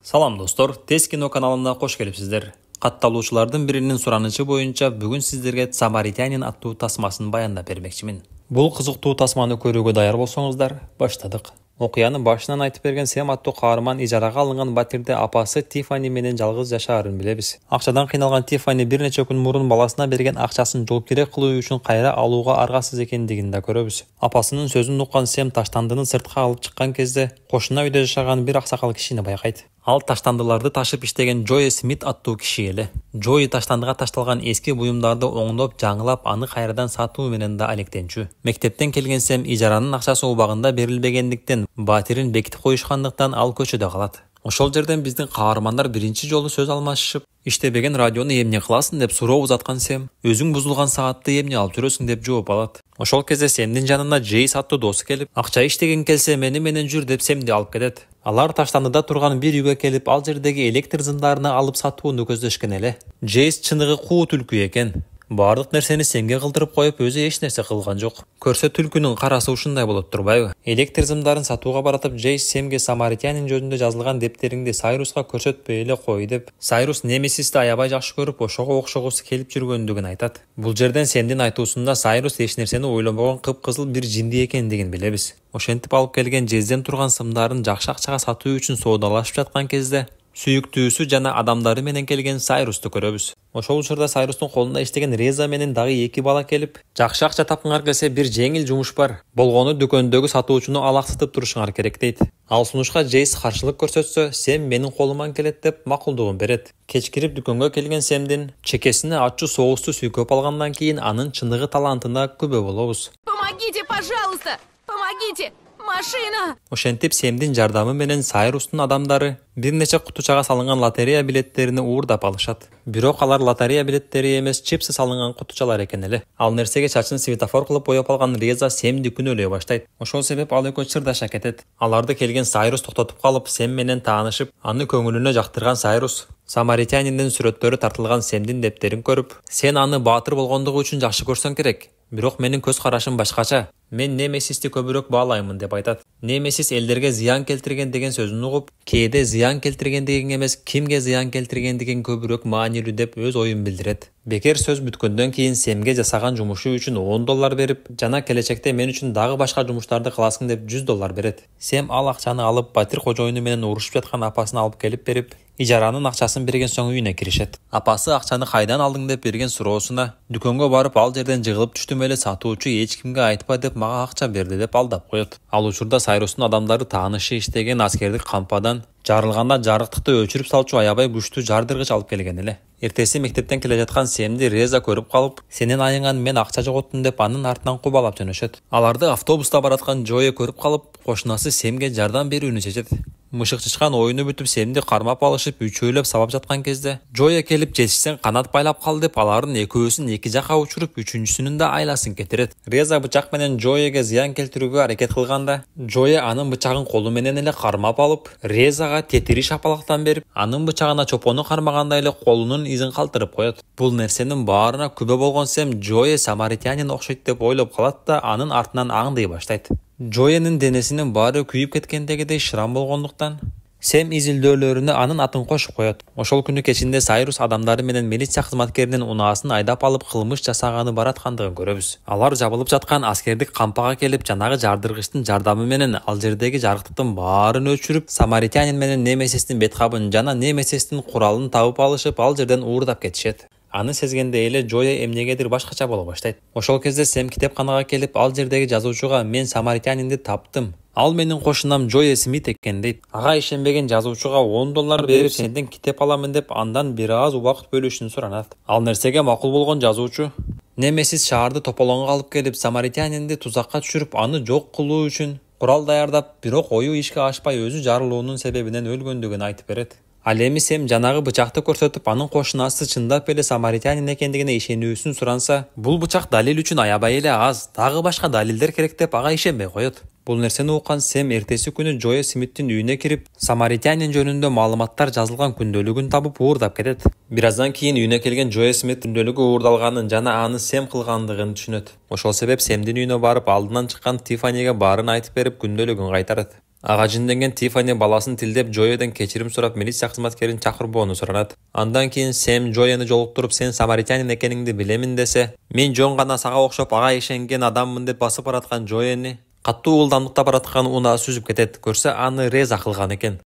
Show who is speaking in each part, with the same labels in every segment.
Speaker 1: Салам достор, Тез кино каналына қош келіпсіздер. Катталуучулардын биринин суранычы боюнча бүгүн сиздерге Самаритянин аттуу тасмасын баяндап бермекчимин. Бул кызыктуу тасманы көрүүгө даяр болсоңуздар, баштадык. Окуянын башынан айтып берген Сэм аттуу каарман ижарага алынган батирде апасы Тиффани менен жалгыз жашаарын билебиз. Акчадан кыйналган Тиффани бир нече күн мурун баласына берген акчасын жоопкерек кылуу үчүн кайра алууга аргасыз экендигин да көрөбүз. Апасынын сөзүн уккан Сэм таштандыны сыртка алып чыккан кезде кошуна үйдө жашаган бир аксакал кишини байкайт. Ал таштандыларды ташып иштеген Джой Смит аттуу киши эле. Джой таштандыга ташталган эски буюмдарды оңдоп, жаңылап, аны кайрадан сатуу менен да алектенчү. Мектептен келген Сэм ижаранын акчасы убагында берилбегендиктен, батирин бекитип коюшкандыктан ал көчөдө калат. Ошол жерден биздин каармандар биринчи жолу сөз алмашышып, иштебеген радиону эмне кыласың деп суроо узаткан Сэм, өзүң бузулган саатты эмне алып жүрөсүң деп жооп алат. Ошол кезде Сэмдин жанына Джейс аттуу досу келип, акча иштеген келсе менен жүр деп Сэмди алып кетет. Алар таштандыда турган бир үйгө келип, ал жердеги электр зындарына алып сатууну көздөшкөн эле. Джейс чыныгы куу түлкү экен. Бардык нерсени Сэмге кылдырып коюп, өзү эч нерсе кылган жок. Көрсө түлкүнүн карасы ушундай болот турбайбы? Электр зымдарын сатууга баратып, Джейс Сэмге Самаритянин жөнүндө жазылган дептериңди Сайруска көрсөтпөй эле кой деп, Сайрус Немесисти аябай жакшы көрүп, ошого окшогусу келип жүргөндүгүн айтат. Бул жерден Сэмдин айтуусунда Сайрус эч нерсени ойлонбогон кыпкызыл бир жинди экендигин билебиз. Ошентип алып келген жезден турган сымдарын жакшы акчага сатуу үчүн соодалашып жаткан кезде сүйүктүүсү жана адамдары менен келген Сайрусту көрөбүз. Ошол учурда Сайрустун колунда иштеген Реза менен дагы эки бала келип, жакшы акча тапкыңар келсе бир жеңил жумуш бар. Болгону дүкөндөгү сатуучуну алактытып турушуңар керек дейт. Ал сунушка Джейс каршылык көрсөтсө, Сэм менин колуман келет деп макулдугун берет. Кечкирип дүкөнгө келген Сэмдин чекесине ачуу соусту сүйкөп алгандан кийин анын чыныгы талантына күбө болобуз.
Speaker 2: Помогите, пожалуйста! Помогите! Машина!
Speaker 1: Ошентип Сэмдин жардамы менен Сайрустун адамдары бир нече кутучага салынган лотерея билеттерини уурдап алышат. Бирок алар лотерея билеттери эмес, чипсы салынган кутучалар экен эле. Ал нерсеге чачын светофор кылып боеп алган Реза Сэмди күнөөлөй баштайт. Ошол себеп ал экөө чырдаша кетет. Аларды келген Сайрус токтотуп калып, Сэм менен таанышып, аны көңүлүнө жактырган Сайрус Самаритяниндин сүрөттөрү тартылган Сэмдин дептерин көрүп, "Сен аны баатыр болгондугу үчүн жакшы көрсөң керек. Бирок менин көз карашым башкача. Мен Немесисти көбүрөөк баалаймын" деп айтат. Немесис элдерге зыян келтирген деген сөзүн угуп, кээде зыян келтиргендигин эмес, кимге зыян келтиргендигин көбүрөөк маанилүү деп өз оюн билдирет. Бекер сөз бүткөндөн кийин Сэмге жасаган жумушу үчүн $10 берип, жана келечекте мен үчүн дагы башка жумуштарды кыласың деп $100 берет. Сэм ал акчаны алып, батир кожоюну менен урушуп жаткан апасына алып келип берип, ижаранын акчасын берген соң үйүнө киришет. Апасы акчаны кайдан алдың деп берген суроосуна, дүкөнгө барып ал жерден жыгылып түштүм эле, сатуучу эч кимге айтпа деп мага акча берди деп алдап коет. Ал учурда Сайрустун адамдары таанышы иштеген аскердик кампадан жарылганда жарыктыкты өчүрүп салчу аябай күчтүү жардыргыч алып келген эле. Эртеси мектептен келе жаткан Сэмди Реза көрүп калып, "Сенин айыңан мен акча жоготтум" деп анын артынан кубалап жөнөшөт. Аларды автобуста бараткан Джой көрүп калып, кошунасы Сэмге жардам берүүнү чечет. Мышыкчышкан оюну бүтүп Сэмди кармап алышып, үчөөлөп сабап жаткан кезде Джой келип, "Жетишсең канат байлап кал" деп алардын экөөсүн эки жака учуруп, үчүнчүсүнүн да айласын кетирет. Реза бычак менен Джойге зыян келтирүүгө аракет кылганда, Джой анын бычагын колу менен эле кармап алып, Резага тетири шапалактан берип, анын бычагына чопону кармагандай эле колунун изин калтырып коет. Бул нерсенин баарына күбө болгон Сэм Джой Самаритянин окшойт деп ойлоп калат да анын артынан аңдый баштайт. Джойнин денесинин баары күйүп кеткендегидей шрам болгондуктан Сэм изилдөөлөрүнө анын атын кошуп коет. Ошол күнү кечинде Сайрус адамдары менен милиция кызматкеринин унаасын айдап алып кылмыш жасаганы бараткандыгын көрөбүз. Алар жабылып жаткан аскердик кампага келип, жанагы жардыргычтын жардамы менен ал жердеги жарыктыктын баарын өчүрүп, Самаритянин менен Немесистин бет кабын жана Немесистин куралын табып алышып, ал жерден уурдап кетишет. Аны сезгенде эле Джой эмнегедир башкача боло баштайт. Ошол кезде Сэм китепканага келип, ал жердеги жазуучуга "Мен Самаритянинди таптым. Ал менин кошунам Джой Смит экен" дейт. Ага ишенбеген жазуучуга $10 берип, сенден китеп аламын деп андан бир аз убакыт бөлүшүн суранат. Ал нерсеге макул болгон жазуучу Немесис шаарды тополоңго алып келип, Самаритянинди тузакка түшүрүп, аны жок кылуу үчүн курал даярдап, бирок ою ишке ашпай өзү жарылуунун себебинен өлгөндүгүн айтып берет. Ал эми Сэм жанагы бычакты көрсөтүп, анын кошунасы чындап эле Самаритянин экендигине ишенүүсүн суранса, бул бычак далил үчүн аябай эле аз, дагы башка далилдер керек деп ага ишенбей коет. Бул нерсени уккан Сэм эртеси күнү Джой Смиттин үйүнө кирип, Самаритянин жөнүндө маалыматтар жазылган күндөлүгүн табып уурдап кетет. Бир аздан кийин үйүнө келген Джой Смит күндөлүгү уурдалганын жана аны Сэм кылгандыгын түшүнөт. Ошол себеп Сэмдин үйүнө барып, алдынан чыккан Тиффаниге баарын айтып берип, күндөлүгүн кайтарат. Ага жинденген Тиффани баласын тилдеп Джоядан кечирим сурап милиция кызматкерин чакырбоону суранат. Андан кийин Сэм Джояны жолуктуруп сен самаритянин экениңди билемин десе, мен жөн гана сага окшоп ага ишенген адаммын деп басып бараткан Джояны каттуу ылдамдыкта бараткан унаа сүзүп кетет. Көрсө аны реза кылган экен.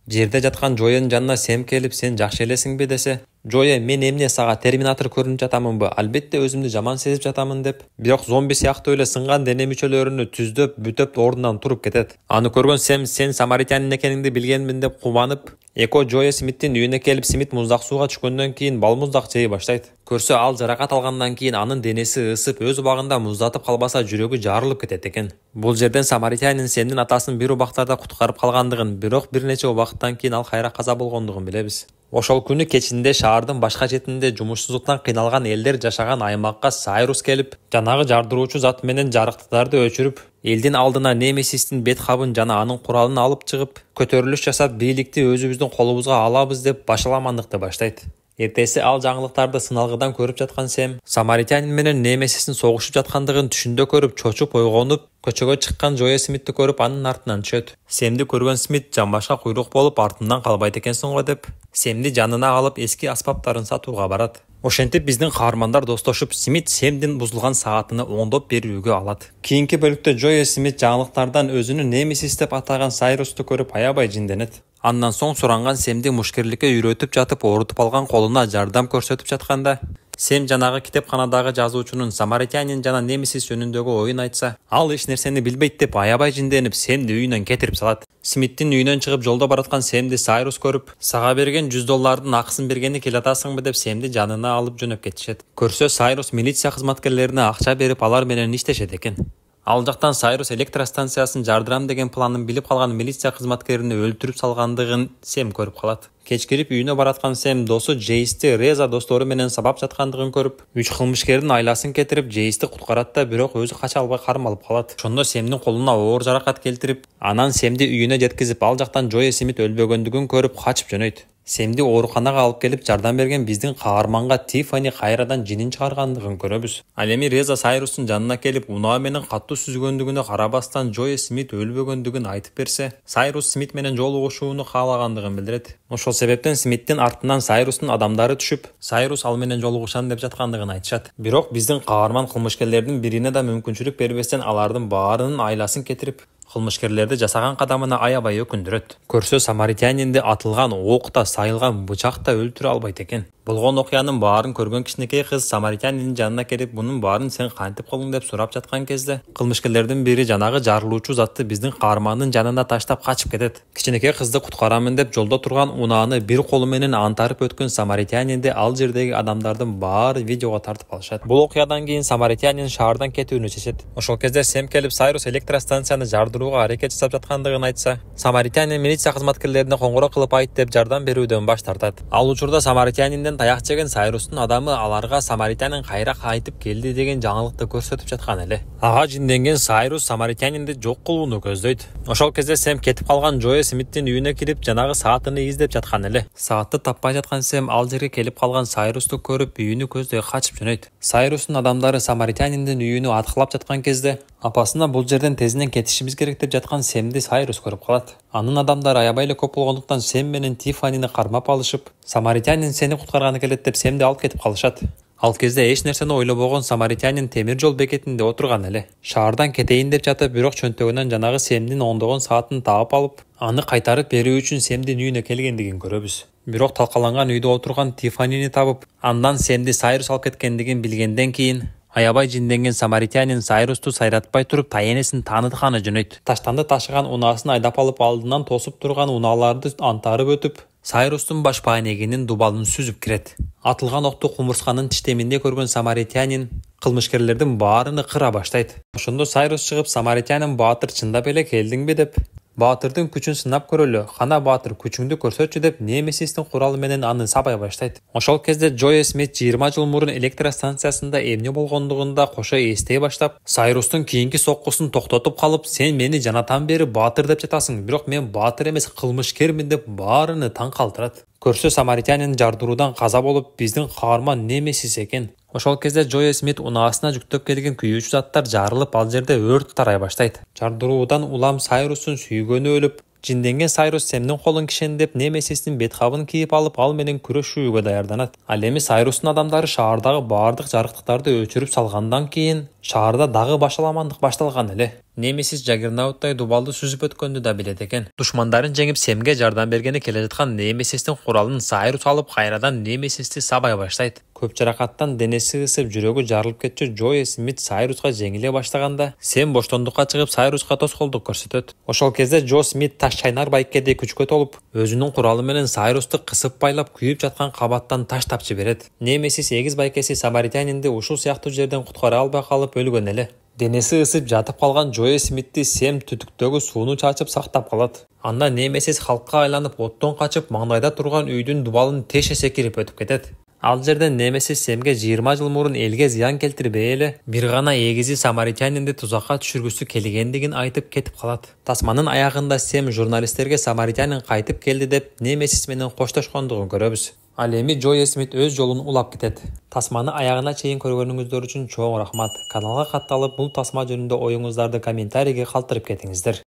Speaker 1: Жерде жаткан Джоянын жанына Сэм келип сен жакшы элесиңби десе, Джоя мен эмне сага терминатор көрүнүп жатамынбы? Албетте өзүмдү жаман сезип жатамын деп, бирок зомби сыяктуу эле сынган дене мүчөлөрүнү түздөп, бүтөп ордунан туруп кетет. Аны көргөн Сэм сен самаритянин экениңди билгенмин деп кубанып, Эко Джоя Смиттин үйүнө келип Смит муздак сууга түшкөндөн кийин балмуздак жей баштайт. Көрсө ал жаракат алгандан кийин анын денеси ысып, өз убагында муздатып калбаса жүрөгү жарылып кетет экен. Бул жерден самаритянин Сэмдин атасын бир убактарда куткарып калгандыгын, бирок бир нече убакыттан кийин ал кайра каза болгондугун билебиз. Ошол күнү кечинде шаардын башка четинде жумушсуздуктан кыйналган элдер жашаган аймакка Сайрус келип, жанагы жардыруучу зат менен жарыктыктарды өчүрүп, элдин алдына Немесистин бет кабын жана анын куралын алып чыгып, көтөрүлүш жасап, бийликти өзүбүздүн колубузга алабыз деп башаламандыкты баштайт. Эртеси ал жаңылыктарды сыналгыдан көрүп жаткан Сэм, самаритянин менен Немесистин согушуп жаткандыгын түшүндө көрүп, чочуп ойгонуп, көчөгө чыккан Джоя Смитти көрүп анын артынан түшөт. Сэмди көргөн Смит жамбашка куйрук болуп артынан калбайт экенсиң го деп, Сэмди жанына алып эски аспаптарын сатууга барат. Ошентип биздин каармандар достошуп, Смит Сэмдин бузулган саатыны оңдоп берүүгө алат. Кийинки бөлүктө Джоя Смит жаңылыктардан өзүнү Немесис деп атаган Сайрусту көрүп аябай жинденет. Андан соң суранган Сэмди мушкерликке үйрөтүп жатып, оорутуп алган колуна жардам көрсөтүп жатканда, Сэм жанагы китепканадагы жазуучунун самаритянин жана Немесис жөнүндөгү оюн айтса, ал эч нерсени билбейт деп аябай жинденип Сэмди үйүнөн кетирип салат. Смиттин үйүнөн чыгып жолдо бараткан Сэмди Сайрус көрүп, сага берген $100 акысын бергени келатасыңбы деп Сэмди жанына алып жөнөп кетишет. Көрсө Сайрус милиция кызматкерлерине акча берип алар менен иштешет экен. Ал жактан Сайрус электростанциясын жардырам деген планын билип калган милиция кызматкерини өлтүрүп салгандыгын Сэм көрүп калат. Кечкирип үйүнө бараткан Сэм досу Джейсти Реза достору менен сабап жаткандыгын көрүп, 3 кылмышкердин айласын кетирип Джейсти куткарат да, бирок өзү кача албай кармалып калат. Ошондо Сэмдин колуна оор жаракат келтирип, анан Сэмди үйүнө жеткизип, ал жактан Джоя Смит өлбөгөндүгүн көрүп качып жөнөйт. Сэмди ооруканага алып келип жардам берген биздин каарманга Тиффани кайрадан жинин чыгаргандыгын көрөбүз. Ал эми Реза Сайрустун жанына келип, унаа менен каттуу сүзгөндүгүнө карабастан Джоя Смит өлбөгөндүгүн айтып берсе, Сайрус Смит менен жолугушууну каалагандыгын билдирет. Ошол себептен Смиттин артынан Сайрустун адамдары түшүп, Сайрус ал менен жолугушан деп жаткандыгын айтышат. Бирок биздин каарман кылмышкерлердин бирине да мүмкүнчүлүк бербестен алардын баарынын айласын кетирип, кылмышкерлерди жасаган кадамына аябай өкүндүрөт. Көрсө самаритянинди атылган окта, сайылган бычакта өлтүрө албайт экен. Болгон окуянын баарын көргөн кичинекей кыз самаритянин жанына келип, мунун баарын сен кантип кылдың деп сурап жаткан кезде, кылмышкерлердин бири жанагы жарылуучу затты биздин каармандын жанына таштап качып кетет. Кичинекей кызды куткарамын деп жолдо турган унааны бир колу менен антарып өткөн самаритянинди ал жердеги адамдардын баары видеого тартып алышат. Бул окуядан кийин самаритянин шаардан кетүүнү чечет. Ошол кезде Сэм келип Сайрус электростанцияны жардырууга аракет жасап жаткандыгын айтса, самаритянин милиция кызматкерлерине коңгуроо кылып айт деп жардам берүүдөн баш тартат. Ал учурда самаритянинден таяк жеген Сайрустун адамы аларга самаритянин кайра кайтып келди деген жаңылыкты көрсөтүп жаткан эле. Ага жинденген Сайрус самаритянинди жок кылууну көздөйт. Ошол кезде Сэм кетип калган Джоя Смиттин үйүнө кирип жанагы саатыны издеп жаткан эле. Саатты таппай жаткан Сэм ал жерге келип калган Сайрусту көрүп үйүнү көздөй качып жөнөйт. Сайрустун адамдары самаритяниндин үйүнү аткылап жаткан кезде, апасына бул жерден тезинен кетишибиз керек деп жаткан Сэмди Сайрус көрүп калат. Анын адамдары аябай эле көп болгондуктан Сэм менен Тиффанини кармап алышып, самаритянин сени куткарганы келет деп Сэмди алып кетип калышат. Ал кезде эч нерсени ойлобогон самаритянин темир жол бекетинде отурган эле. Шаардан кетейин деп жатып, бирок чөнтөгүнөн жанагы Сэмдин оңдогон саатын таап алып, аны кайтарып берүү үчүн Сэмдин үйүнө келгендигин көрөбүз. Бирок талкаланган үйдө отурган Тиффанини табып, андан Сэмди Сайрус алып кеткендигин билгенден кийин, аябай жинденген самаритянин Сайрусту сайратпай туруп таенесин таанытканы жөнөйт. Таштанды ташыган унаасын айдап алып алдынан тосуп турган унааларды антарып өтүп, Сайрустун баш пайнегинин дубалын сүзүп кирет. Атылган окту кумурсканын тиштеминде көргөн самаритянин кылмышкерлердин баарыны кыра баштайт. Ошондо Сайрус чыгып, самаритянин баатыр чындап эле келдиңби деп, баатырдын күчүн сынап көрөлү, кана баатыр күчүңдү көрсөтчү деп Немесистин куралы менен аны сабай баштайт. Ошол кезде Джоя Смит 20 жыл мурун электростанциясында эмне болгондугунда кошо эстей баштап, Сайрустун кийинки соккусун токтотуп калып, сен мени жанатан бери баатыр деп жатасың, бирок мен баатыр эмес кылмышкермин деп баарыны таң калтырат. Көрсө самаритянин жардыруудан каза болуп, биздин каарман Немесис экен. Ошол кезде Джои Смит унаасына жүктөп келген күйүүчү заттар жарылып, ал жерде өрт тарай баштайт. Жардыруудан улам Сайрустун сүйгөнү өлүп, жинденген Сайрус Сэмдин колун кишендеп, Немесистин бетхабын кийип алып, ал менен күрөшүүгө даярданат. Ал эми Сайрустун адамдары шаардагы баардык жарыктыктарды өчүрүп салгандан кийин шаарда дагы башаламандык башталган эле. Немесис Жаггернауттай дубалды сүзүп өткөндү да билет экен. Душмандарын жеңип Сэмге жардам бергени келе жаткан Немесистин куралын Сайрус алып, кайрадан Немесисти сабай баштайт. Көп жаракаттан денеси ысып, жүрөгү жарылып кетчү Джои Смит Сайруска жеңиле баштаганда, Сэм боштондукка чыгып Сайруска тоскоолдук көрсөтөт. Ошол кезде Джо Смит таш чайнар байкеде күчкө толуп, өзүнүн куралы менен Сайрусту кысып байлап, күйүп жаткан кабаттан таш тапчы берет. Немесис эгиз байкеси Самаритянинди ушул сыяктуу жерден куткара албай калып өлгөн эле. Денеси ысып жатып калган Джои Смитти Сэм түтүктөгү сууну чачып сактап калат. Анда Немесис халкка айланып, оттон качып, маңдайда турган үйдүн дубалын теше секирип өтүп кетет. Ал жерден Немесис Сэмге 20 жыл мурун элге зыян келтирбей эле, бир гана эгизи Самаритянинди тузакка түшүргүсү келгендигин айтып кетип калат. Тасманын аягында Сэм журналисттерге Самаритянин кайтып келди деп Немесис менен коштошкондугун көрөбүз. Ал эми Джои Смит өз жолун улап кетет. Тасманы аягына чейин көргөнүңүздөр үчүн чоң рахмат. Каналга катталып, бул тасма жөнүндө оюңуздарды комментарийге калтырып кетиңиздер.